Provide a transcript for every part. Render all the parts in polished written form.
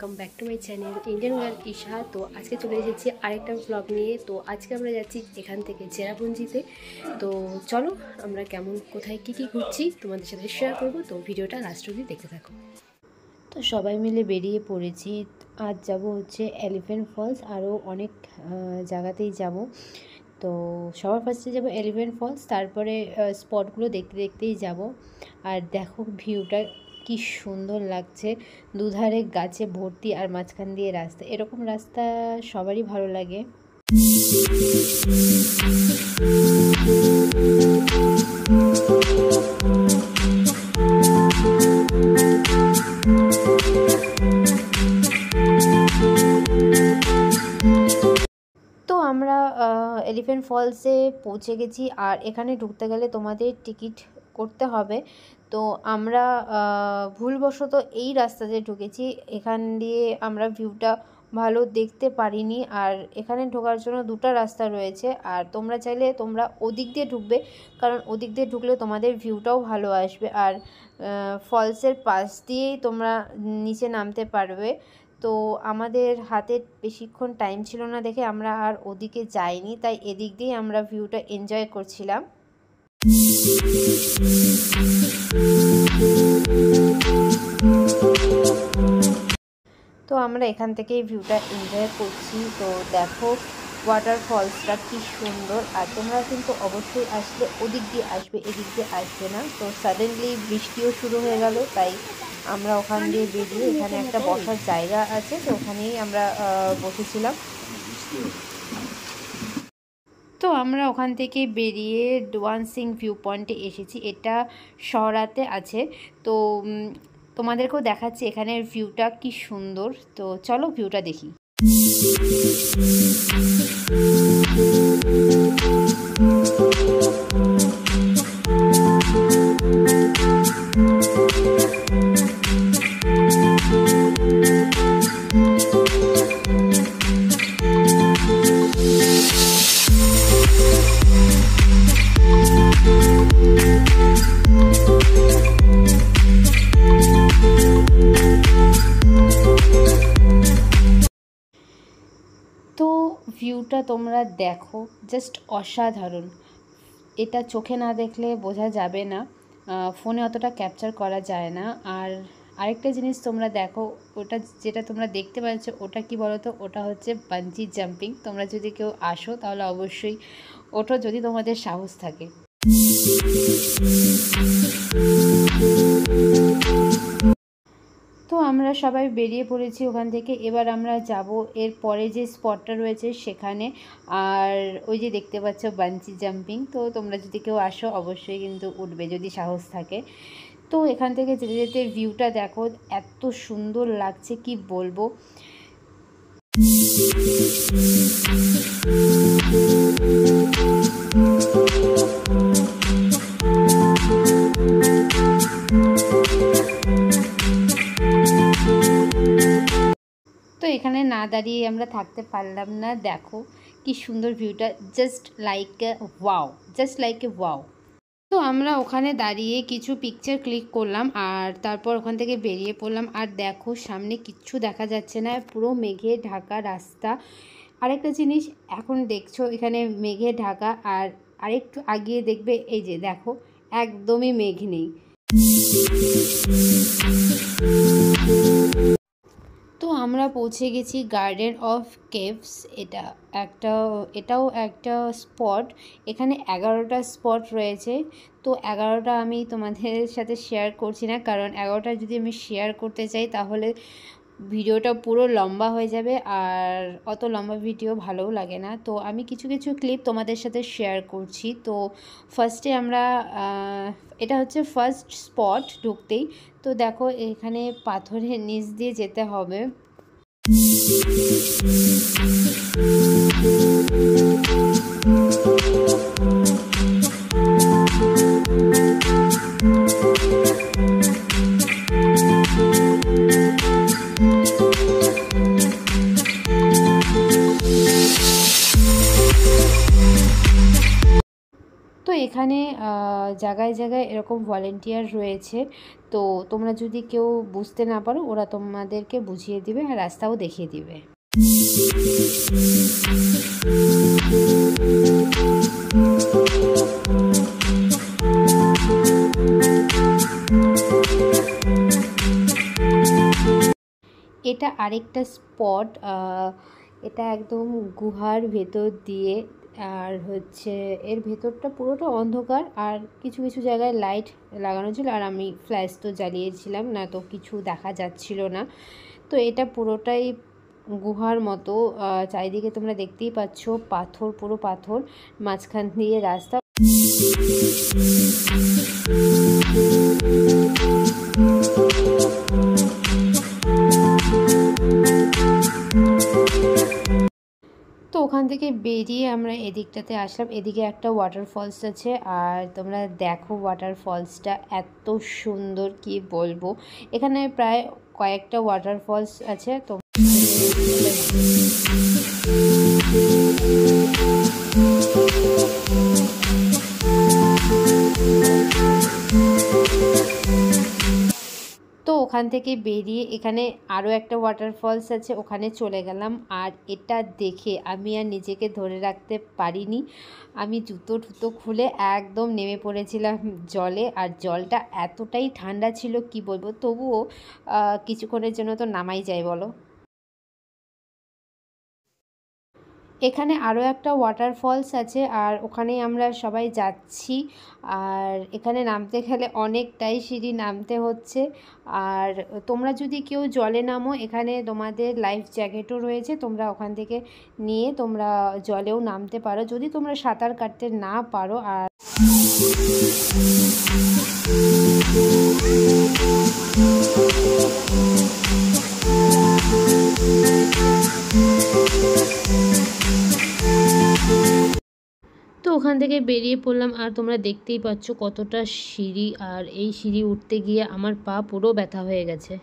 Welcome back to my channel Indian girl Isha. তো আজকে চলে এসেছি আরেকটা ব্লগ নিয়ে। তো আজকে আমরা যাচ্ছি এখান থেকে চেরাপুঞ্জিতে। তো চলো আমরা কোথায় কী ঘুরছি তোমাদের সাথে শেয়ার করব। তো ভিডিওটা লাস্ট অবধি দেখতে থাকো। তো সবাই মিলে বেরিয়ে পড়েছি। আজ যাব হচ্ছে এলিফ্যান্ট ফলস, আরও অনেক জায়গাতেই যাব। তো সবার ফার্স্টে যাব এলিফ্যান্ট ফলস, তারপরে স্পটগুলো দেখতে দেখতেই যাব। আর দেখো ভিউটা কি সুন্দর লাগছে, দুধারে গাছে ভর্তি আর মাঝখান দিয়ে রাস্তা। এরকম রাস্তা সবারই ভালো লাগে। তো আমরা এলিফ্যান্ট ফলসে পৌঁছে গেছি, আর এখানে ঢুকতে গেলে তোমাদের টিকিট করতে হবে। তো আমরা ভুলবশত এই রাস্তাতে ঢুকেছি, এখান দিয়ে আমরা ভিউটা ভালো দেখতে পারিনি। আর এখানে ঢোকার জন্য দুটো রাস্তা রয়েছে, আর তোমরা চাইলে তোমরা ওদিক দিয়ে ঢুকবে, কারণ ওদিক দিয়ে ঢুকলে তোমাদের ভিউটাও ভালো আসবে। আর ফলসের পাশ দিয়েই তোমরা নিচে নামতে পারবে। তো আমাদের হাতে বেশিক্ষণ টাইম ছিল না দেখে আমরা আর ওদিকে যাইনি, তাই এদিক দিয়ে আমরা ভিউটা এনজয় করছিলাম। তো আমরা এখান থেকেই ভিউটা এনজয় করছি। তো দেখো ওয়াটারফলসটা কি সুন্দর। আর তোমরা কিন্তু অবশ্যই আসলে ওদিক দিয়ে আসবে, এদিক দিয়ে আসবে না। তো সাডেনলি বৃষ্টিও শুরু হয়ে গেল, তাই আমরা ওখান দিয়ে বেরিয়ে এখানে একটা বসার জায়গা আছে, তো ওখানেই আমরা বসেছিলাম। তো আমরা ওখান থেকে বেরিয়ে ডোয়ান সিং ভিউ পয়েন্টে এসেছি। এটা শহরাতে আছে। তো তোমাদেরকেও দেখাচ্ছি এখানের ভিউটা কি সুন্দর। তো চলো ভিউটা দেখি। তো ভিউটা তোমরা দেখো, জাস্ট অসাধারণ। এটা চোখে না দেখলে বোঝা যাবে না, ফোনে অতটা ক্যাপচার করা যায় না। আর আরেকটা জিনিস তোমরা দেখো, ওটা যেটা তোমরা দেখতে পাচ্ছ ওটা কি বলো তো, ওটা হচ্ছে বাঞ্জি জাম্পিং। তোমরা যদি কেউ আসো তাহলে অবশ্যই ওঠো, যদি তোমাদের সাহস থাকে। তো আমরা সবাই বেরিয়ে পড়েছি ওখান থেকে। এবার আমরা যাব এর পরে যে স্পটটা রয়েছে সেখানে। আর ওই যে দেখতে পাচ্ছ বাঞ্জি জাম্পিং। তো তোমরা যদি কেউ আসো অবশ্যই কিন্তু উঠবে যদি সাহস থাকে। তো এখান থেকে যেতে যেতে ভিউটা দেখো, এত সুন্দর লাগছে কি বলবো। তো এখানে না দাঁড়িয়ে আমরা থাকতে পারলাম না। দেখো কি সুন্দর ভিউটা, just like a wow, just like a wow. তো আমরা ওখানে দাঁড়িয়ে কিছু পিকচার ক্লিক করলাম, আর তারপর ওখান থেকে বেরিয়ে পড়লাম। আর দেখো সামনে কিচ্ছু দেখা যাচ্ছে না, পুরো মেঘে ঢাকা রাস্তা। আরেকটা জিনিস, এখন দেখছো এখানে মেঘে ঢাকা, আর আরেকটু আগিয়ে দেখবে এই যে দেখো একদমই মেঘ নেই। তো আমরা পৌঁছে গেছি গার্ডেন অফ কেভস। এটাও একটা স্পট। এখানে 11টা স্পট রয়েছে। তো 11টা আমি তোমাদের সাথে শেয়ার করছি না, কারণ 11টা যদি আমি শেয়ার করতে চাই তাহলে ভিডিওটা পুরো লম্বা হয়ে যাবে, আর অত লম্বা ভিডিও ভালোও লাগে না। তো আমি কিছু কিছু ক্লিপ তোমাদের সাথে শেয়ার করছি। তো ফার্স্টে আমরা এটা হচ্ছে ফার্স্ট স্পট ঢুকতেই। তো দেখো এখানে পাথরের নিচ দিয়ে যেতে হবে। তো এখানে জায়গায় জায়গায় এরকম ভলেন্টিয়ার রয়েছে, তো তোমরা যদি কেউ বুঝতে না পারো ওরা তোমাদেরকে বুঝিয়ে দিবে আর রাস্তাও দেখিয়ে দিবে। এটা আরেকটা স্পট, এটা একদম গুহার ভেতর দিয়ে, আর হচ্ছে এর ভেতরটা পুরোটা অন্ধকার, আর কিছু কিছু জায়গায় লাইট লাগানো ছিল, আর আমি ফ্ল্যাশ তো জ্বালিয়েছিলাম না, তো কিছু দেখা যাচ্ছিল না। তো এটা পুরোটাই গুহার মতো, চারিদিকে তোমরা দেখতেই পাচ্ছ পাথর, পুরো পাথর, মাঝখান দিয়ে রাস্তা। তো ওখান থেকে বেরিয়ে আমরা এদিকটাতে আসলাম, এদিকে একটা ওয়াটারফলস আছে, আর তোমরা দেখো ওয়াটারফলসটা এত সুন্দর কি বলবো। এখানে প্রায় কয়েকটা ওয়াটারফলস আছে। তো তো ওখান থেকে বেরিয়ে এখানে আরও একটা ওয়াটারফলস আছে, ওখানে চলে গেলাম। আর এটা দেখে আমি আর নিজেকে ধরে রাখতে পারিনি, আমি জুতো টুতো খুলে একদম নেমে পড়েছিলাম জলে। আর জলটা এতটাই ঠান্ডা ছিল কি বলবো, তবুও কিছুক্ষণের জন্য তো নামাই যায় বলো। এখানে আরও একটা ওয়াটারফলস আছে, আর ওখানে আমরা সবাই যাচ্ছি। আর এখানে নামতে গেলে অনেকটাই সিঁড়ি নামতে হচ্ছে। আর তোমরা যদি কেউ জলে নামো, এখানে তোমাদের লাইফ জ্যাকেটও রয়েছে, তোমরা ওখান থেকে নিয়ে তোমরা জলেও নামতে পারো যদি তোমরা সাঁতার কাটতে না পারো। আর তো ওখান থেকে বেরিয়ে পড়লাম, আর তোমরা দেখতেই পাচ্ছ কতটা সিঁড়ি, আর এই সিঁড়ি উঠতে গিয়ে আমার পা পুরো ব্যথা হয়ে গেছে।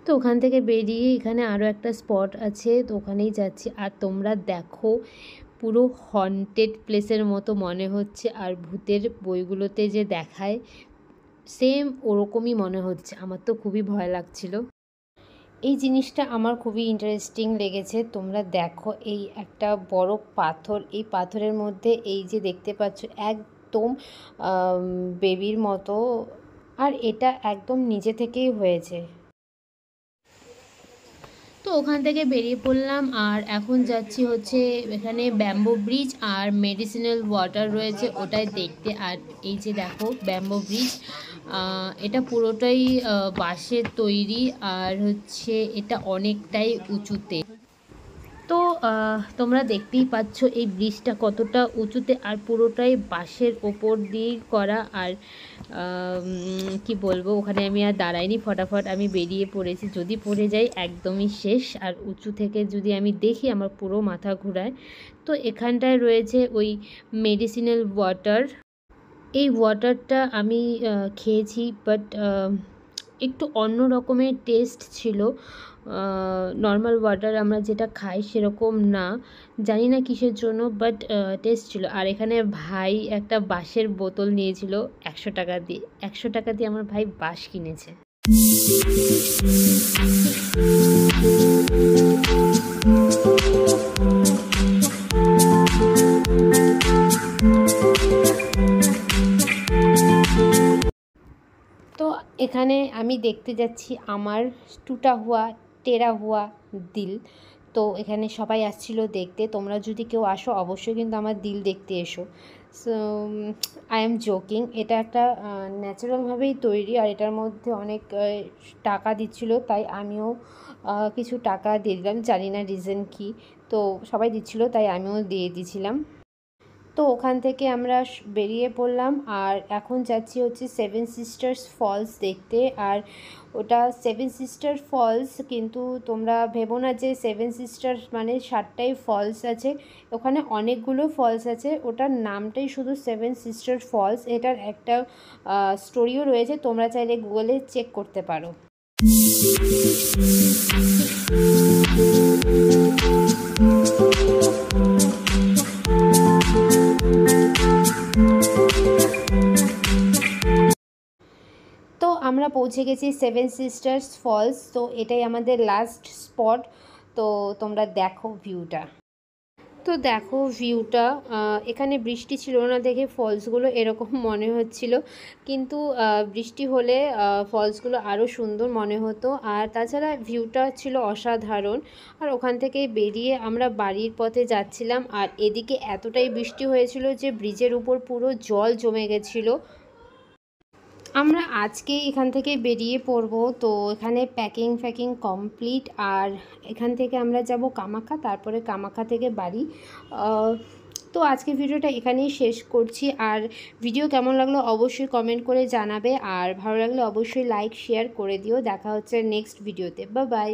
তো ওখান থেকে বেরিয়ে এখানে আরও একটা স্পট আছে, তো ওখানেই যাচ্ছি। আর তোমরা দেখো পুরো হন্টেড প্লেসের মতো মনে হচ্ছে, আর ভূতের বইগুলোতে যে দেখায় সেম ওরকমই মনে হচ্ছে। আমার তো খুবই ভয় লাগছিল। এই জিনিসটা আমার খুবই ইন্টারেস্টিং লেগেছে। তোমরা দেখো এই একটা বড় পাথর, এই পাথরের মধ্যে এই যে দেখতে পাচ্ছ একদম বেবির মতো, আর এটা একদম নিজে থেকেই হয়েছে। তো ওখান থেকে বেরিয়ে পড়লাম, আর এখন যাচ্ছি হচ্ছে এখানে ব্যাম্বো ব্রিজ আর মেডিসিনাল ওয়াটার রয়েছে ওটাই দেখতে। আর এই যে দেখো ব্যাম্বো ব্রিজ, এটা পুরোটাই বাঁশের তৈরি, আর হচ্ছে এটা অনেকটাই উঁচুতে। তো তোমরা দেখতেই পাচ্ছ এই ব্রিজটা কতটা উঁচুতে, আর পুরোটাই বাঁশের ওপর দিয়েই করা। আর কি বলবো, ওখানে আমি আর দাঁড়াইনি, ফটাফট আমি বেরিয়ে পড়েছি, যদি পড়ে যাই একদমই শেষ। আর উঁচু থেকে যদি আমি দেখি আমার পুরো মাথা ঘোরায়। তো এখানটায় রয়েছে ওই মেডিসিনাল ওয়াটার, এই ওয়াটারটা আমি খেয়েছি, বাট একটু অন্য রকমের টেস্ট ছিল। নর্মাল ওয়াটার আমরা যেটা খাই সেরকম না, জানি না কিসের জন্য, বাট টেস্ট ছিল। আর এখানে ভাই একটা বাঁশের বোতল নিয়েছিল 100 টাকা দিয়ে, 100 টাকা দিয়ে আমার ভাই বাঁশ কিনেছে। তো এখানে আমি দেখতে যাচ্ছি আমার টুটা হুয়া টেরা হুয়া দিল। তো এখানে সবাই আসছিল দেখতে, তোমরা যদি কেউ আসো অবশ্যই কিন্তু আমার দিল দেখতে এসো। সো আই এম জোকিং, এটা একটা ন্যাচারালভাবেই তৈরি, আর এটার মধ্যে অনেক টাকা দিচ্ছিলো, তাই আমিও কিছু টাকা দিয়ে দিলাম, জানি না রিজন কি। তো সবাই দিচ্ছিলো তাই আমিও দিয়ে দিয়েছিলাম। তো ওখান থেকে আমরা বেরিয়ে পড়লাম, আর এখন যাচ্ছি হচ্ছে সেভেন সিস্টার্স ফলস দেখতে। আর ওটা সেভেন সিস্টার ফলস, কিন্তু তোমরা ভেবো না যে সেভেন সিস্টার মানে 7টাই ফলস আছে, ওখানে অনেকগুলো ফলস আছে, ওটার নামটাই শুধু সেভেন সিস্টার ফলস। এটার একটা স্টোরিও রয়েছে, তোমরা চাইলে গুগলে চেক করতে পারো। তো আমরা পৌঁছে গেছি সেভেন সিস্টার্স ফলস। তো এটাই আমাদের লাস্ট স্পট। তো তোমরা দেখো ভিউটা। তো দেখো ভিউটা, এখানে বৃষ্টি ছিল না দেখে ফলসগুলো এরকম মনে হচ্ছিল, কিন্তু বৃষ্টি হলে ফলসগুলো আরও সুন্দর মনে হতো। আর তাছাড়া ভিউটা ছিল অসাধারণ। আর ওখান থেকে বেরিয়ে আমরা বাড়ির পথে যাচ্ছিলাম, আর এদিকে এতটাই বৃষ্টি হয়েছিল যে ব্রিজের উপর পুরো জল জমে গেছিলো। আমরা আজকে এখান থেকে বেরিয়ে পড়ব। তো এখানে প্যাকিং কমপ্লিট। আর এখান থেকে আমরা যাব কামাখ্যা, তারপরে কামাখ্যা থেকে বাড়ি। তো আজকে ভিডিওটা এখানেই শেষ করছি। আর ভিডিও কেমন লাগলো অবশ্যই কমেন্ট করে জানাবে, আর ভালো লাগলে অবশ্যই লাইক শেয়ার করে দিও। দেখা হচ্ছে নেক্সট ভিডিওতে। Bye bye.